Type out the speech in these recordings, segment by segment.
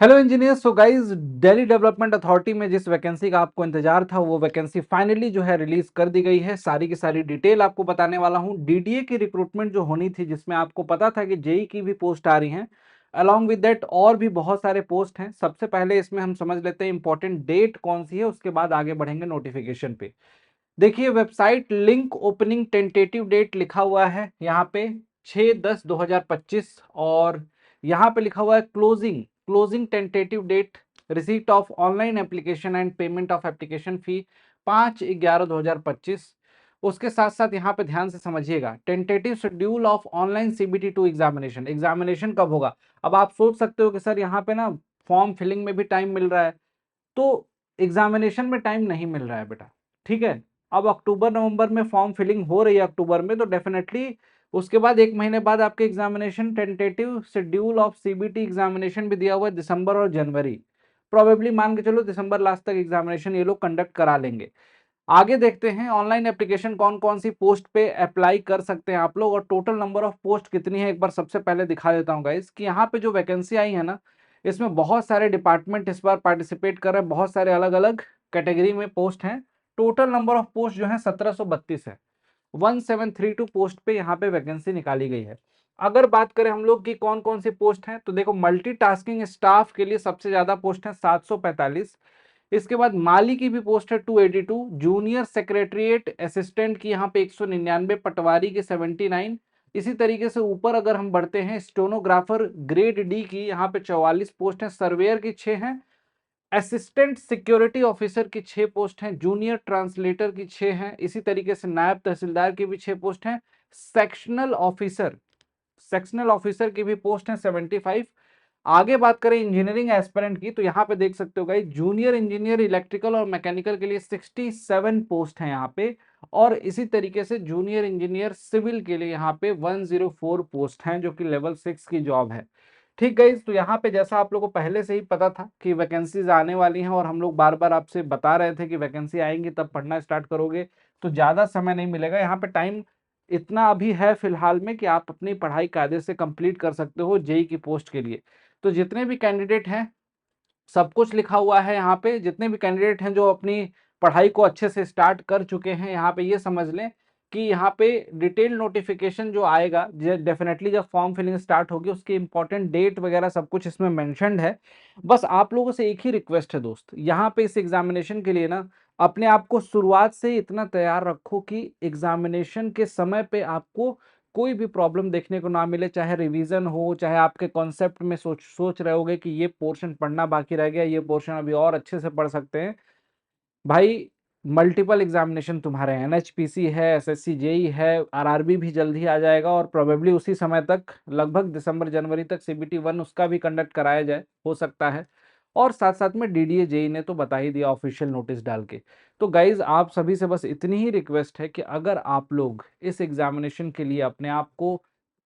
Hello engineers. So guys, Delhi development authority में जिस vacancy का आपको इंतजार था वो वैकेंसी फाइनली जो है रिलीज कर दी गई है। सारी की सारी डिटेल आपको बताने वाला हूँ। डीडीए की रिक्रूटमेंट जो होनी थी, जिसमें आपको पता था कि जेई की भी पोस्ट आ रही हैं, अलॉन्ग विद दैट और भी बहुत सारे पोस्ट हैं। सबसे पहले इसमें हम समझ लेते हैं इंपॉर्टेंट डेट कौन सी है, उसके बाद आगे बढ़ेंगे नोटिफिकेशन पे। देखिए, website link opening tentative date लिखा हुआ है यहाँ पे 6/10/2025, और यहाँ पे लिखा हुआ है closing closing tentative date receipt of online application and payment of application fee 5/11/2025। उसके साथ साथ यहाँ पे ध्यान से समझिएगा, tentative schedule of online CBT2 examination. Examination कब होगा? अब आप सोच सकते हो कि सर यहाँ पे ना फॉर्म फिलिंग में भी टाइम मिल रहा है, तो एग्जामिनेशन में टाइम नहीं मिल रहा है बेटा। ठीक है, अब अक्टूबर नवंबर में फॉर्म फिलिंग हो रही है अक्टूबर में, तो डेफिनेटली उसके बाद 1 महीने बाद आपके examination, tentative schedule of CBT examination भी दिया हुआ है दिसंबर और जनवरी। प्रोबेबली मान के चलो दिसंबर लास्ट तक एग्जामिनेशन ये लोग कंडक्ट करा लेंगे। आगे देखते हैं ऑनलाइन एप्लीकेशन कौन कौन सी पोस्ट पे अप्लाई कर सकते हैं आप लोग, और टोटल नंबर ऑफ पोस्ट कितनी है एक बार सबसे पहले दिखा देता हूँ गाइस। कि यहाँ पे जो वैकेंसी आई है ना, इसमें बहुत सारे डिपार्टमेंट इस बार पार्टिसिपेट कर रहे हैं, बहुत सारे अलग अलग कैटेगरी में पोस्ट हैं। टोटल नंबर ऑफ पोस्ट जो है 1732 है। 1732 पोस्ट पे यहाँ पे वैकेंसी निकाली गई है। अगर बात करें हम लोग की कौन कौन सी पोस्ट हैं, तो देखो, मल्टीटास्किंग स्टाफ के लिए सबसे ज्यादा पोस्ट है 745। इसके बाद माली की भी पोस्ट है 282, जूनियर सेक्रेटरीट असिस्टेंट की यहाँ पे 199, पटवारी की 79। इसी तरीके से ऊपर अगर हम बढ़ते हैं, स्टोनोग्राफर ग्रेड डी की यहाँ पे 44 पोस्ट है, सर्वेयर की 6 हैं, असिस्टेंट सिक्योरिटी ऑफिसर की 6 पोस्ट हैं, जूनियर ट्रांसलेटर की 6 हैं, इसी तरीके से नायब तहसीलदार की भी 6 पोस्ट हैं, सेक्शनल ऑफिसर सेक्शनल ऑफिसर की भी पोस्ट है 75। आगे बात करें इंजीनियरिंग एस्पिरेंट की, तो यहाँ पे देख सकते हो गाइस, जूनियर इंजीनियर इलेक्ट्रिकल और मैकेनिकल के लिए 67 पोस्ट हैं यहाँ पे, और इसी तरीके से जूनियर इंजीनियर सिविल के लिए यहाँ पे 104 पोस्ट हैं, जो कि लेवल 6 की जॉब है। ठीक गाइस, तो यहाँ पे जैसा आप लोगों को पहले से ही पता था कि वैकेंसीज आने वाली हैं, और हम लोग बार बार आपसे बता रहे थे कि वैकेंसी आएंगी तब पढ़ना स्टार्ट करोगे, तो ज़्यादा समय नहीं मिलेगा। यहाँ पे टाइम इतना अभी है फिलहाल में कि आप अपनी पढ़ाई कायदे से कंप्लीट कर सकते हो जेई की पोस्ट के लिए। तो जितने भी कैंडिडेट हैं, सब कुछ लिखा हुआ है यहाँ पे। जितने भी कैंडिडेट हैं जो अपनी पढ़ाई को अच्छे से स्टार्ट कर चुके हैं, यहाँ पे ये समझ लें कि यहाँ पे डिटेल नोटिफिकेशन जो आएगा, डेफिनेटली जब फॉर्म फिलिंग स्टार्ट होगी, उसकी इंपॉर्टेंट डेट वगैरह सब कुछ इसमें मेंशन्ड है। बस आप लोगों से एक ही रिक्वेस्ट है दोस्त, यहाँ पे इस एग्जामिनेशन के लिए ना अपने आप को शुरुआत से इतना तैयार रखो कि एग्जामिनेशन के समय पे आपको कोई भी प्रॉब्लम देखने को ना मिले, चाहे रिवीजन हो, चाहे आपके कॉन्सेप्ट में सोच सोच रहे होगे कि ये पोर्शन पढ़ना बाकी रह गया, ये पोर्शन अभी और अच्छे से पढ़ सकते हैं। भाई, मल्टीपल एग्जामिनेशन तुम्हारे हैं, एनएचपीसी है, एसएससी जेई है, आरआरबी भी जल्द ही आ जाएगा, और प्रोबेबली उसी समय तक, लगभग दिसंबर जनवरी तक CBT1 उसका भी कंडक्ट कराया जाए, हो सकता है। और साथ साथ में डीडीए जेई ने तो बता ही दिया ऑफिशियल नोटिस डाल के। तो गाइज, आप सभी से बस इतनी ही रिक्वेस्ट है कि अगर आप लोग इस एग्जामिनेशन के लिए अपने आप को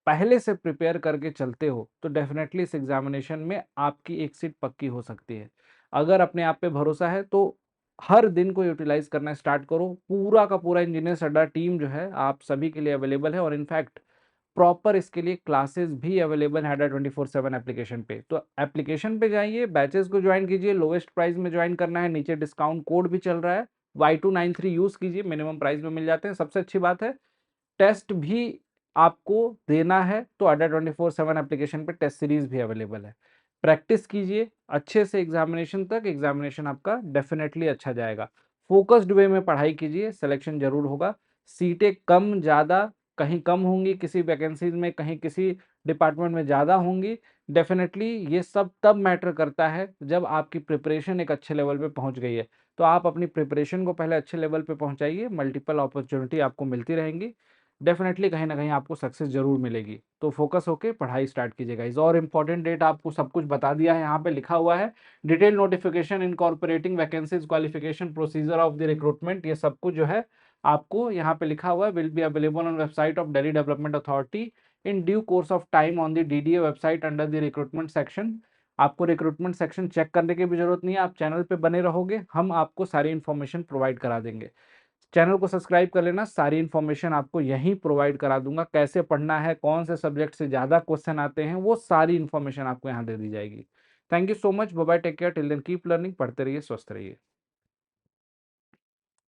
पहले से प्रिपेयर करके चलते हो, तो डेफिनेटली इस एग्जामिनेशन में आपकी एक सीट पक्की हो सकती है। अगर अपने आप पे भरोसा है तो हर दिन को यूटिलाइज करना स्टार्ट करो। पूरा का पूरा इंजीनियर्स अड्डा टीम जो है आप सभी के लिए अवेलेबल है, और इनफैक्ट प्रॉपर इसके लिए क्लासेस भी अवेलेबल है अड्डा 24/7 एप्लीकेशन पे। तो एप्लीकेशन पे जाइए, बैचेस को ज्वाइन कीजिए, लोवेस्ट प्राइस में ज्वाइन करना है, नीचे डिस्काउंट कोड भी चल रहा है, Y293 यूज कीजिए, मिनिमम प्राइस में मिल जाते हैं। सबसे अच्छी बात है, टेस्ट भी आपको देना है तो अड्डा 24/7 एप्लीकेशन पे टेस्ट सीरीज भी अवेलेबल है। प्रैक्टिस कीजिए अच्छे से, एग्जामिनेशन तक एग्जामिनेशन आपका डेफिनेटली अच्छा जाएगा। फोकस्ड वे में पढ़ाई कीजिए, सिलेक्शन जरूर होगा। सीटें कम ज़्यादा, कहीं कम होंगी किसी वैकेंसीज में, कहीं किसी डिपार्टमेंट में ज़्यादा होंगी। डेफिनेटली ये सब तब मैटर करता है जब आपकी प्रिपरेशन एक अच्छे लेवल पे पहुंच गई है। तो आप अपनी प्रिपरेशन को पहले अच्छे लेवल पे पहुंचाइए, मल्टीपल अपॉर्चुनिटी आपको मिलती रहेंगी, डेफिनेटली कहीं ना कहीं आपको सक्सेस जरूर मिलेगी। तो फोकस होके पढ़ाई स्टार्ट कीजिएगा। इस और इंपॉर्टेंट डेट आपको सब कुछ बता दिया है, यहाँ पे लिखा हुआ है detail notification incorporating vacancies qualification procedure of the recruitment. ये सब कुछ जो है आपको यहाँ पे लिखा हुआ है, will be available on website of Delhi development authority in due course of time on the DDA website under the recruitment section. आपको रिक्रूटमेंट सेक्शन चेक करने की भी जरूरत नहीं है, आप चैनल पे बने रहोगे, हम आपको सारी इन्फॉर्मेशन प्रोवाइड करा देंगे। चैनल को सब्सक्राइब कर लेना, सारी इन्फॉर्मेशन आपको यहीं प्रोवाइड करा दूंगा। कैसे पढ़ना है, कौन से सब्जेक्ट से ज़्यादा क्वेश्चन आते हैं, वो सारी इन्फॉर्मेशन आपको यहाँ दे दी जाएगी। Thank you so much, bye bye, take care, till then keep learning, पढ़ते रहिए, स्वस्थ रहिए।